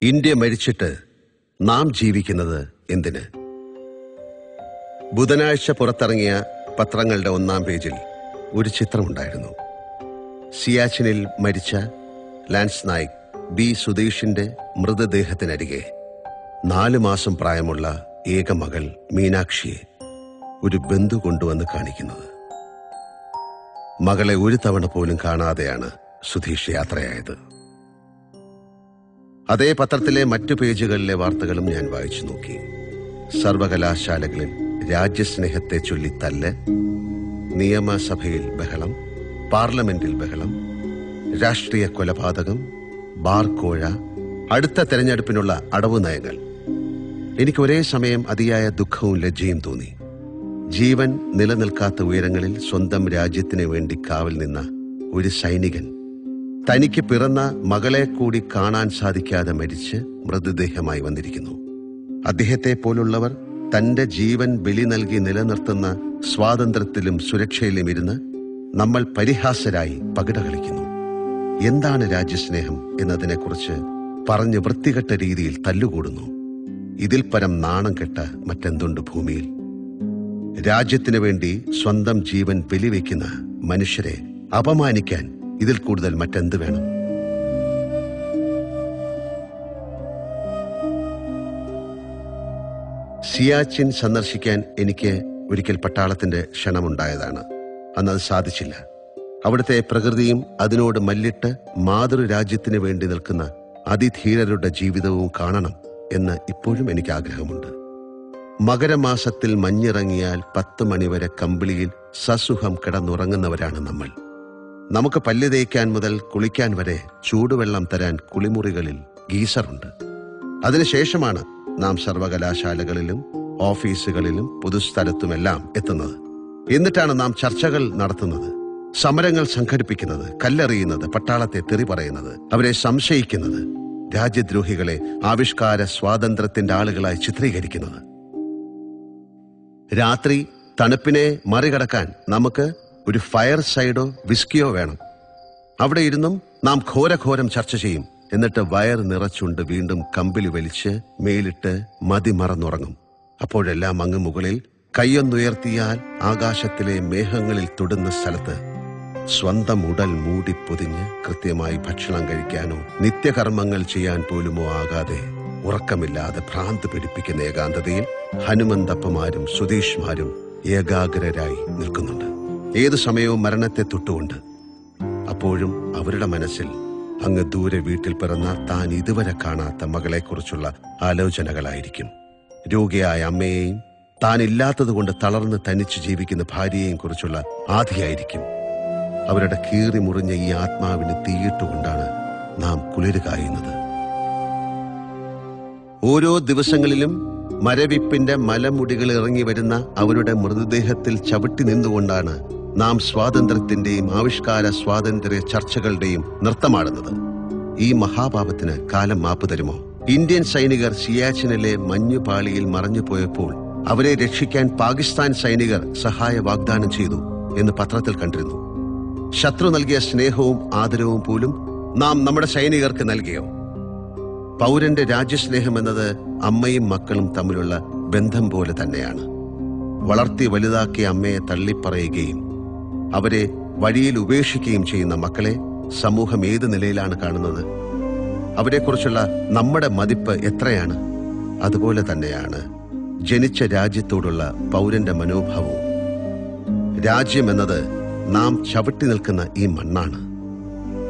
India മരിച്ചിട്ട് നാം ജീവിക്കുന്നത് എന്തിന്? ബുധനാഴ്ച പുറത്തിറങ്ങിയ പത്രങ്ങളുടെ ഒന്നാം പേജിൽ ഒരു ചിത്രമുണ്ടായിരുന്നു. സിയാച്ചിനിൽ മരിച്ച ലാൻസ് നായിക് ബി സുധീഷിന്റെ മൃതദേഹത്തിനരികെ 4 മാസം പ്രായമുള്ള ഏക മകൾ മീനാക്ഷിയെ ഒരു ബന്ധു കൊണ്ടുവന്ന് കാണിക്കുന്നത്. മകളെ ഒരു തവണ പോലും കാണാതെയാണ് സുധീഷ് യാത്രയായത്. അതേ പത്രത്തിലെ മറ്റു പേജുകളിലെ വാർത്തകളും ഞാൻ വായിച്ചു നോക്കി. സർവകലാശാലകളിൽ രാജ്യസ്നേഹത്തെ ചൊല്ലി തല്ല്, നിയമസഭയിൽ ബഹളം, പാർലമെന്റിൽ ബഹളം, രാഷ്ട്രീയ കൊലപാതകം, ബാർക്കോഴ, അടുത്ത തെരഞ്ഞെടുപ്പിനുള്ള അടവ് നയങ്ങൾ. എനിക്ക് ഒരേ സമയം അതിയായ ദുഃഖവും ലജ്ജയും തോന്നി. ജീവൻ നിലനിൽക്കാത്ത ഉയരങ്ങളിൽ സ്വന്തം രാജ്യത്തിന് വേണ്ടി കാവൽ നിന്ന ഒരു സൈനികൻ തനിക്ക് പിറന്ന മകളെ കൂടി കാണാൻ സാധിക്കാതെ മരിച്ച് മൃതദേഹമായി വന്നിരിക്കുന്നു. അദ്ദേഹത്തെ പോലുള്ളവർ തന്റെ ജീവൻ ബലി നൽകി നിലനിർത്തുന്ന സ്വാതന്ത്ര്യത്തിലും സുരക്ഷയിലും ഇരുന്ന് നമ്മൾ പരിഹാസരായി പകിട കളിക്കുന്നു. എന്താണ് രാജ്യസ്നേഹം എന്നതിനെക്കുറിച്ച് പറഞ്ഞ് വൃത്തികെട്ട രീതിയിൽ തല്ലുകൂടുന്നു. ഇതിൽ പരം നാണം കെട്ട മറ്റെന്തുണ്ട് ഭൂമിയിൽ? രാജ്യത്തിനു വേണ്ടി സ്വന്തം ജീവൻ ബലിവെക്കുന്ന മനുഷ്യരെ അപമാനിക്കാൻ ഇതിൽ കൂടുതൽ മറ്റെന്ത് വേണം? സിയാച്ചിൻ സന്ദർശിക്കാൻ എനിക്ക് ഒരിക്കൽ പട്ടാളത്തിന്റെ ക്ഷണമുണ്ടായതാണ്. അന്നത് സാധിച്ചില്ല. അവിടുത്തെ പ്രകൃതിയും അതിനോട് മല്ലിട്ട് മാതൃരാജ്യത്തിന് വേണ്ടി നിൽക്കുന്ന അതിധീരരുടെ ജീവിതവും കാണണം എന്ന് ഇപ്പോഴും എനിക്ക് ആഗ്രഹമുണ്ട്. മകരമാസത്തിൽ മഞ്ഞിറങ്ങിയാൽ 10 മണിവരെ കമ്പിളിയിൽ സസുഖം കിടന്നുറങ്ങുന്നവരാണ് നമ്മൾ. നമുക്ക് പല്ല് തേക്കാൻ മുതൽ കുളിക്കാൻ വരെ ചൂടുവെള്ളം തരാൻ കുളിമുറികളിൽ ഗീസറുണ്ട്. അതിനുശേഷമാണ് നാം സർവകലാശാലകളിലും ഓഫീസുകളിലും പൊതുസ്ഥലത്തുമെല്ലാം എത്തുന്നത്. എന്നിട്ടാണ് നാം ചർച്ചകൾ നടത്തുന്നത്, സമരങ്ങൾ സംഘടിപ്പിക്കുന്നത്, കല്ലെറിയുന്നത്, പട്ടാളത്തെ തെറി പറയുന്നത്, അവരെ സംശയിക്കുന്നത്, രാജ്യദ്രോഹികളെ ആവിഷ്കാര സ്വാതന്ത്ര്യത്തിന്റെ ആളുകളായി ചിത്രീകരിക്കുന്നത്. രാത്രി തണുപ്പിനെ മറികടക്കാൻ നമുക്ക് ഒരു ഫയർ സൈഡോ വിസ്കിയോ വേണം. അവിടെ ഇരുന്നും നാം ഘോരഘോരം ചർച്ച ചെയ്യും. എന്നിട്ട് വയർ നിറച്ചുണ്ട് വീണ്ടും കമ്പിലി വലിച്ച് മേലിട്ട് മതിമറന്നുറങ്ങും. അപ്പോഴെല്ലാം അങ്ങ് മുകളിൽ കൈയൊന്നുയർത്തിയാൽ ആകാശത്തിലെ മേഘങ്ങളിൽ തൊടുന്ന സ്ഥലത്ത് സ്വന്തം ഉടൽ മൂടി പൊതിഞ്ഞ് കൃത്യമായി ഭക്ഷണം കഴിക്കാനോ നിത്യകർമ്മങ്ങൾ ചെയ്യാൻ പോലുമോ ആകാതെ ഉറക്കമില്ലാതെ ഭ്രാന്ത് പിടിപ്പിക്കുന്ന ഏകാന്തതയിൽ ഹനുമന്തപ്പമാരും സുധീഷ്മാരും ഏകാഗ്രരായി നിൽക്കുന്നുണ്ട്, ഏതു സമയവും മരണത്തെ തൊട്ടുകൊണ്ട്. അപ്പോഴും അവരുടെ മനസ്സിൽ അങ്ങ് ദൂരെ വീട്ടിൽ പിറന്ന താൻ ഇതുവരെ കാണാത്ത മകളെക്കുറിച്ചുള്ള ആലോചനകളായിരിക്കും. രോഗിയായ അമ്മയെയും താൻ ഇല്ലാത്തതുകൊണ്ട് തളർന്ന് തനിച്ച് ജീവിക്കുന്ന ഭാര്യയെയും കുറിച്ചുള്ള ആധിയായിരിക്കും. അവരുടെ കീറി മുറിഞ്ഞ ഈ ആത്മാവിന് തീയിട്ടുകൊണ്ടാണ് നാം കുളിര് കായുന്നത്. ഓരോ ദിവസങ്ങളിലും മരവിപ്പിന്റെ മലമുടികൾ ഇറങ്ങി വരുന്ന അവരുടെ മൃതദേഹത്തിൽ ചവിട്ടി നിന്നുകൊണ്ടാണ് നാം സ്വാതന്ത്ര്യത്തിന്റെയും ആവിഷ്കാര സ്വാതന്ത്ര്യ ചർച്ചകളുടെയും നൃത്തമാടുന്നത്. ഈ മഹാപാപത്തിന് കാലം മാപ്പ് തരുമോ? ഇന്ത്യൻ സൈനികർ സിയാച്ചിനിലെ മഞ്ഞുപാളിയിൽ മറഞ്ഞുപോയപ്പോൾ അവരെ രക്ഷിക്കാൻ പാകിസ്ഥാൻ സൈനികർ സഹായ വാഗ്ദാനം ചെയ്തു എന്ന് പത്രത്തിൽ കണ്ടിരുന്നു. ശത്രു നൽകിയ സ്നേഹവും ആദരവും പോലും നാം നമ്മുടെ സൈനികർക്ക് നൽകിയോ? പൗരന്റെ രാജ്യസ്നേഹം എന്നത് അമ്മയും മക്കളും തമ്മിലുള്ള ബന്ധം പോലെ തന്നെയാണ്. വളർത്തി വലുതാക്കിയ അമ്മയെ തള്ളിപ്പറയുകയും അവരെ വഴിയിൽ ഉപേക്ഷിക്കുകയും ചെയ്യുന്ന മക്കളെ സമൂഹം ഏത് നിലയിലാണ് കാണുന്നത്? അവരെക്കുറിച്ചുള്ള നമ്മുടെ മതിപ്പ് എത്രയാണ്? അതുപോലെ തന്നെയാണ് ജനിച്ച രാജ്യത്തോടുള്ള പൗരന്റെ മനോഭാവവും. രാജ്യമെന്നത് നാം ചവിട്ടി നിൽക്കുന്ന ഈ മണ്ണാണ്.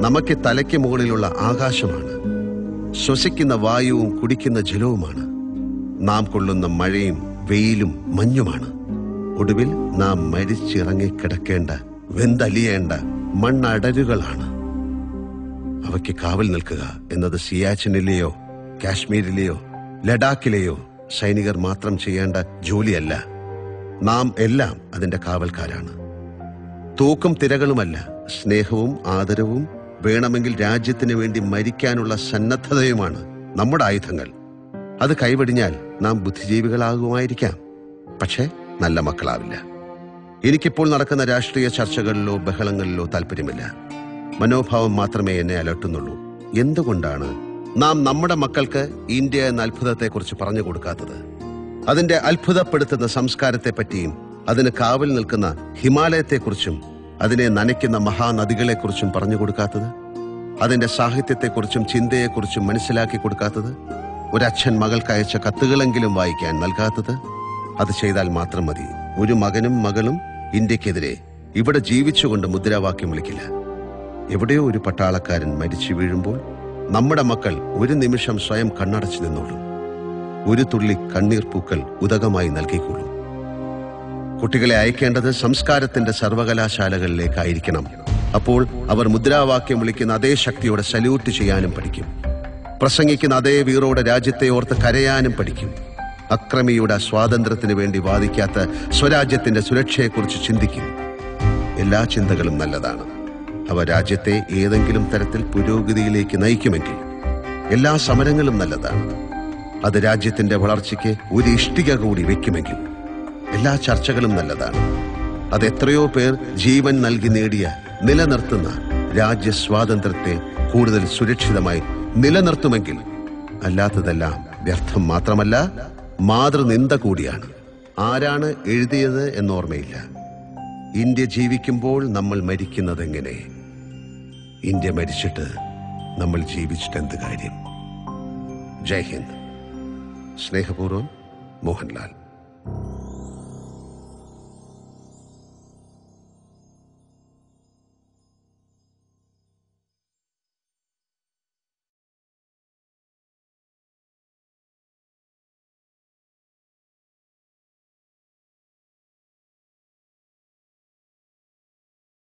നമുക്ക് തലയ്ക്ക് മുകളിലുള്ള ആകാശമാണ്. ശ്വസിക്കുന്ന വായുവും കുടിക്കുന്ന ജലവുമാണ്. നാം കൊള്ളുന്ന മഴയും വെയിലും മഞ്ഞുമാണ്. ഒടുവിൽ നാം മരിച്ചിറങ്ങിക്കിടക്കേണ്ട വെന്തലിയേണ്ട മണ്ണടരുകളാണ്. അവയ്ക്ക് കാവൽ നിൽക്കുക എന്നത് സിയാച്ചിനിലെയോ കാശ്മീരിലെയോ ലഡാക്കിലെയോ സൈനികർ മാത്രം ചെയ്യേണ്ട ജോലിയല്ല. നാം എല്ലാം അതിന്റെ കാവൽക്കാരാണ്. തൂക്കും തിരകളുമല്ല, സ്നേഹവും ആദരവും വേണമെങ്കിൽ രാജ്യത്തിന് വേണ്ടി മരിക്കാനുള്ള സന്നദ്ധതയുമാണ് നമ്മുടെ ആയുധങ്ങൾ. അത് കൈവെടിഞ്ഞാൽ നാം ബുദ്ധിജീവികളാകുമായിരിക്കാം, പക്ഷേ നല്ല മക്കളാവില്ല. എനിക്കിപ്പോൾ നടക്കുന്ന രാഷ്ട്രീയ ചർച്ചകളിലോ ബഹളങ്ങളിലോ താല്പര്യമില്ല. മനോഭാവം മാത്രമേ എന്നെ അലട്ടുന്നുള്ളൂ. എന്തുകൊണ്ടാണ് നാം നമ്മുടെ മക്കൾക്ക് ഇന്ത്യ എന്ന അത്ഭുതത്തെക്കുറിച്ച് പറഞ്ഞു കൊടുക്കാത്തത്? അതിന്റെ അത്ഭുതപ്പെടുത്തുന്ന സംസ്കാരത്തെപ്പറ്റിയും അതിന് കാവൽ നിൽക്കുന്ന ഹിമാലയത്തെക്കുറിച്ചും അതിനെ നനയ്ക്കുന്ന മഹാനദികളെക്കുറിച്ചും പറഞ്ഞു കൊടുക്കാത്തത്? അതിന്റെ സാഹിത്യത്തെക്കുറിച്ചും ചിന്തയെക്കുറിച്ചും മനസ്സിലാക്കി കൊടുക്കാത്തത്? ഒരച്ഛൻ മകൾക്ക് അയച്ച കത്തുകളെങ്കിലും വായിക്കാൻ നൽകാത്തത്? അത് ചെയ്താൽ മാത്രം മതി. ഒരു മകനും മകളും ഇന്ത്യക്കെതിരെ ഇവിടെ ജീവിച്ചുകൊണ്ട് മുദ്രാവാക്യം വിളിക്കില്ല. എവിടെയോ ഒരു പട്ടാളക്കാരൻ മരിച്ചു വീഴുമ്പോൾ നമ്മുടെ മക്കൾ ഒരു നിമിഷം സ്വയം കണ്ണടച്ചു നിന്നോളും. ഒരു തുള്ളി കണ്ണീർ പൂക്കൾ ഉദകമായി നൽകിക്കൊള്ളും. കുട്ടികളെ അയക്കേണ്ടത് സംസ്കാരത്തിന്റെ സർവകലാശാലകളിലേക്കായിരിക്കണം. അപ്പോൾ അവർ മുദ്രാവാക്യം വിളിക്കുന്ന അതേ ശക്തിയോടെ സല്യൂട്ട് ചെയ്യാനും പഠിക്കും. പ്രസംഗിക്കുന്ന അതേ വീറോടെ രാജ്യത്തെ ഓർത്ത് കരയാനും പഠിക്കും. അക്രമിയുടെ സ്വാതന്ത്ര്യത്തിന് വേണ്ടി വാദിക്കാത്ത സ്വരാജ്യത്തിന്റെ സുരക്ഷയെക്കുറിച്ച് ചിന്തിക്കും. എല്ലാ ചിന്തകളും നല്ലതാണ്. അവ രാജ്യത്തെ ഏതെങ്കിലും തരത്തിൽ പുരോഗതിയിലേക്ക് നയിക്കുമെങ്കിൽ എല്ലാ സമരങ്ങളും നല്ലതാണ്. അത് രാജ്യത്തിന്റെ വളർച്ചയ്ക്ക് ഒരു ഇഷ്ടിക കൂടി വെക്കുമെങ്കിൽ എല്ലാ ചർച്ചകളും നല്ലതാണ്. അത് എത്രയോ പേർ ജീവൻ നൽകി നേടിയ നിലനിർത്തുന്ന രാജ്യസ്വാതന്ത്ര്യത്തെ കൂടുതൽ സുരക്ഷിതമായി നിലനിർത്തുമെങ്കിൽ അല്ലാത്തതെല്ലാം വ്യർത്ഥം മാത്രമല്ല, മാതൃനിന്ദ കൂടിയാണ്. ആരാണ് എഴുതിയത് എന്നോർമ്മയില്ല. ഇന്ത്യ ജീവിക്കുമ്പോൾ നമ്മൾ മരിക്കുന്നത് എങ്ങനെ? ഇന്ത്യ മരിച്ചിട്ട് നമ്മൾ ജീവിച്ചിട്ട് എന്ത് കാര്യം? ജയ് ഹിന്ദ്. സ്നേഹപൂർവ്വം, മോഹൻലാൽ.